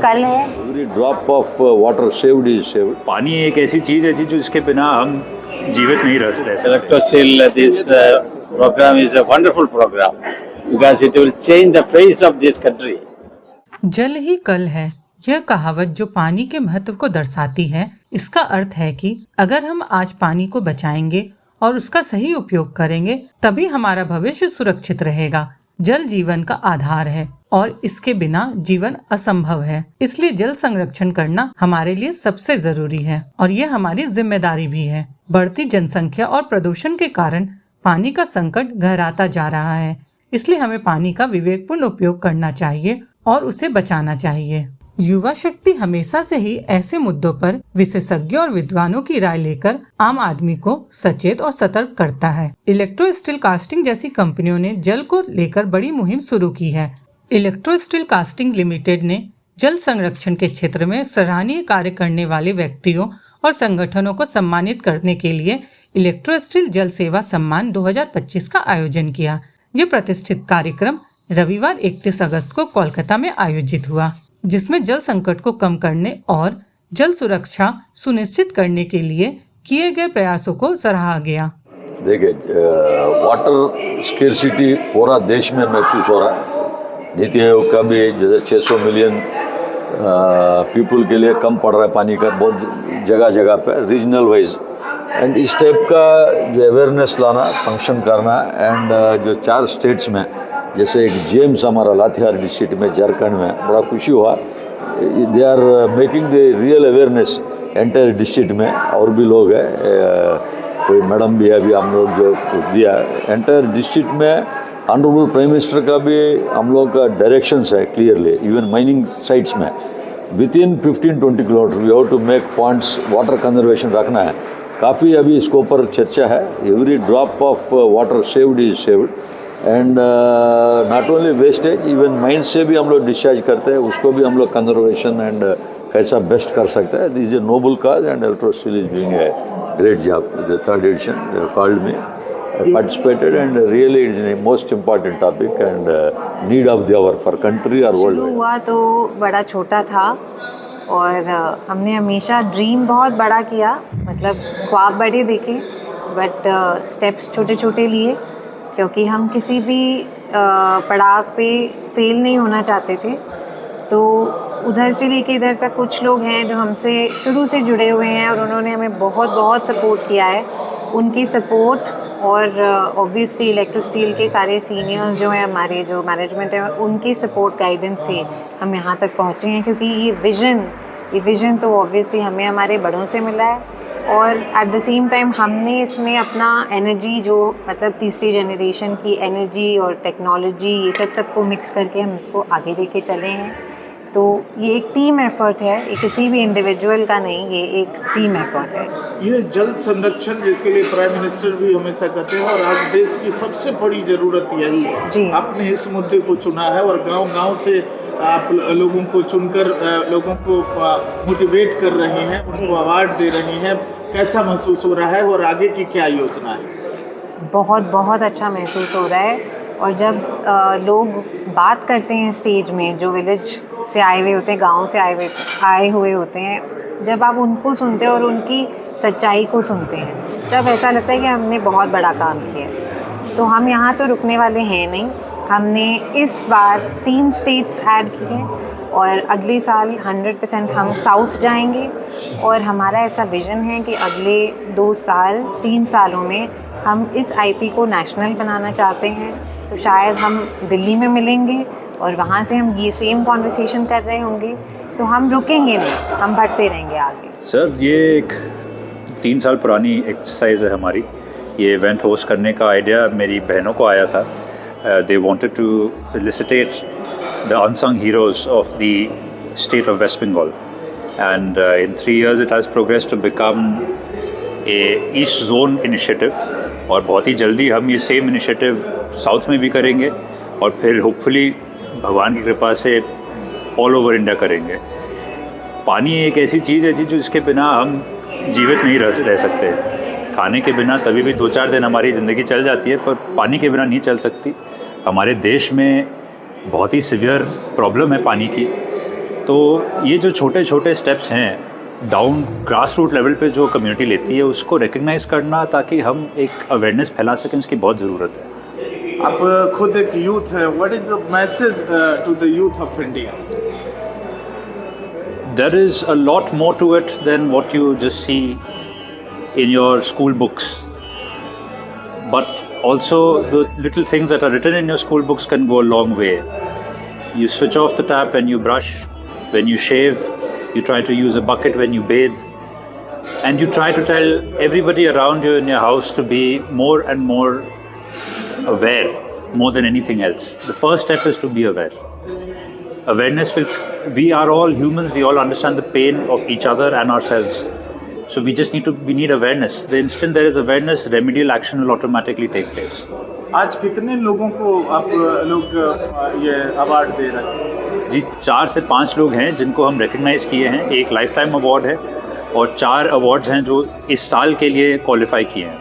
कल है। Every drop of water saved is saved. पानी एक ऐसी चीज़ है जो जिसके बिना हम जीवित नहीं रह सकते। Electrosil, this program is a wonderful program because it will change the face of this country. जल ही कल है, यह कहावत जो पानी के महत्व को दर्शाती है। इसका अर्थ है कि अगर हम आज पानी को बचाएंगे और उसका सही उपयोग करेंगे तभी हमारा भविष्य सुरक्षित रहेगा। जल जीवन का आधार है और इसके बिना जीवन असंभव है। इसलिए जल संरक्षण करना हमारे लिए सबसे जरूरी है और ये हमारी जिम्मेदारी भी है। बढ़ती जनसंख्या और प्रदूषण के कारण पानी का संकट गहराता जा रहा है, इसलिए हमें पानी का विवेकपूर्ण उपयोग करना चाहिए और उसे बचाना चाहिए। युवा शक्ति हमेशा से ही ऐसे मुद्दों पर विशेषज्ञों और विद्वानों की राय लेकर आम आदमी को सचेत और सतर्क करता है। इलेक्ट्रो स्टील कास्टिंग जैसी कंपनियों ने जल को लेकर बड़ी मुहिम शुरू की है। इलेक्ट्रो स्टील कास्टिंग लिमिटेड ने जल संरक्षण के क्षेत्र में सराहनीय कार्य करने वाले व्यक्तियों और संगठनों को सम्मानित करने के लिए इलेक्ट्रो स्टील जल सेवा सम्मान 2025 का आयोजन किया। ये प्रतिष्ठित कार्यक्रम रविवार 31 अगस्त को कोलकाता में आयोजित हुआ, जिसमें जल संकट को कम करने और जल सुरक्षा सुनिश्चित करने के लिए किए गए प्रयासों को सराहा गया। देखिए, वाटर स्केर्सिटी पूरा देश में महसूस हो रहा है। नीति आयोग का भी जैसे 600 मिलियन पीपल के लिए कम पड़ रहा है पानी का, बहुत जगह जगह पे रीजनल वाइज। एंड इस टाइप का जो अवेयरनेस लाना, फंक्शन करना, एंड जो 4 स्टेट्स में जैसे एक जेम्स हमारा लातेहार डिस्ट्रिक्ट में, झारखंड में, बड़ा खुशी हुआ। They are making the real awareness entire district में। और भी लोग हैं, कोई मैडम भी है, अभी हम लोग जो दिया एंटायर डिस्ट्रिक्ट में। ऑनरेबल प्राइम मिनिस्टर का भी हम लोग का डायरेक्शंस है क्लियरली। इवन माइनिंग साइट्स में within 15-20 kilometre we have to make points, water conservation रखना है। काफ़ी अभी इसके ऊपर चर्चा है। Every drop of water saved is saved. And not only wastage, even mine से भी हम लोग डिस्चार्ज करते हैं, उसको भी हम लोग कंजर्वेशन एंड कैसा बेस्ट कर सकते हैं। This is a noble cause and electro steel is doing a great job. The 3rd edition they called me, I participated, and really it is a most important topic and need of the hour for country or world. शुरू हुआ तो बड़ा छोटा था और हमने हमेशा dream बहुत बड़ा किया, मतलब ख्वाब बड़े देखे, बट स्टेप्स छोटे छोटे लिए, क्योंकि हम किसी भी पड़ाव पे फेल नहीं होना चाहते थे। तो उधर से लेके इधर तक कुछ लोग हैं जो हमसे शुरू से जुड़े हुए हैं और उन्होंने हमें बहुत बहुत सपोर्ट किया है। उनकी सपोर्ट और ऑब्वियसली इलेक्ट्रो स्टील के सारे सीनियर्स जो हैं, हमारे जो मैनेजमेंट है, उनकी सपोर्ट गाइडेंस से हम यहाँ तक पहुँचे हैं। क्योंकि ये विज़न तो ऑब्वियसली हमें हमारे बड़ों से मिला है और एट द सेम टाइम हमने इसमें अपना एनर्जी, जो मतलब तीसरी जनरेशन की एनर्जी और टेक्नोलॉजी, ये सबको मिक्स करके हम इसको आगे लेके चले हैं। तो ये एक टीम एफर्ट है, ये किसी भी इंडिविजुअल का नहीं, ये एक टीम एफर्ट है। ये जल संरक्षण जिसके लिए प्राइम मिनिस्टर भी हमेशा कहते हैं और आज देश की सबसे बड़ी ज़रूरत यही है। आपने इस मुद्दे को चुना है और गांव-गांव से आप लोगों को चुनकर लोगों को मोटिवेट कर रहे हैं, उनको अवार्ड दे रहे हैं। कैसा महसूस हो रहा है और आगे की क्या योजना है? बहुत बहुत अच्छा महसूस हो रहा है। और जब लोग बात करते हैं स्टेज में, जो विलेज से आए हुए होते हैं, गांव से आए हुए होते हैं, जब आप उनको सुनते हैं और उनकी सच्चाई को सुनते हैं, तब ऐसा लगता है कि हमने बहुत बड़ा काम किया है। तो हम यहाँ तो रुकने वाले हैं नहीं। हमने इस बार 3 स्टेट्स ऐड किए और अगले साल 100% हम साउथ जाएंगे। और हमारा ऐसा विज़न है कि अगले 3 सालों में हम इस आईपी को नेशनल बनाना चाहते हैं। तो शायद हम दिल्ली में मिलेंगे और वहाँ से हम ये सेम कॉन्वर्सेशन कर रहे होंगे। तो हम रुकेंगे नहीं, हम बढ़ते रहेंगे आगे। सर, ये एक 3 साल पुरानी एक्सरसाइज है हमारी। ये इवेंट होस्ट करने का आइडिया मेरी बहनों को आया था। They wanted to felicitate the unsung heroes of the state of West Bengal, and in 3 years it has progressed to become a East Zone initiative, और बहुत ही जल्दी हम ये सेम इनिशिएटिव साउथ में भी करेंगे और फिर होपफुली भगवान की कृपा से ऑल ओवर इंडिया करेंगे। पानी एक ऐसी चीज़ है जो जिसके बिना हम जीवित नहीं रह सकते। खाने के बिना तभी भी 2-4 दिन हमारी ज़िंदगी चल जाती है, पर पानी के बिना नहीं चल सकती। हमारे देश में बहुत ही सिवियर प्रॉब्लम है पानी की। तो ये जो छोटे छोटे स्टेप्स हैं डाउन ग्रास रूट लेवल पे जो कम्युनिटी लेती है उसको रिकग्नाइज करना ताकि हम एक अवेयरनेस फैला सकें, इसकी बहुत ज़रूरत है। आप खुद एक यूथ है, what is the message to the youth of India? There is a lot more to it than what you just see in your school books. But also the little things that are written in your school books can go a long way. You switch off the tap when you brush, when you shave, you try to use a bucket when you bathe, and you try to tell everybody around you in your house to be more and more aware, more than anything else. The first step is to be aware. Awareness will, we are all humans, we all understand the pain of each other and ourselves. So we just need awareness. The instant there is awareness, remedial action will automatically take place. आज कितने लोगों को आप लोग ये award दे रहे हैं? जी 4 से 5 लोग हैं जिनको हम रिकग्नाइज़ किए हैं। एक लाइफ टाइम अवार्ड है और 4 अवार्ड्स हैं जो इस साल के लिए क्वालिफाई किए हैं।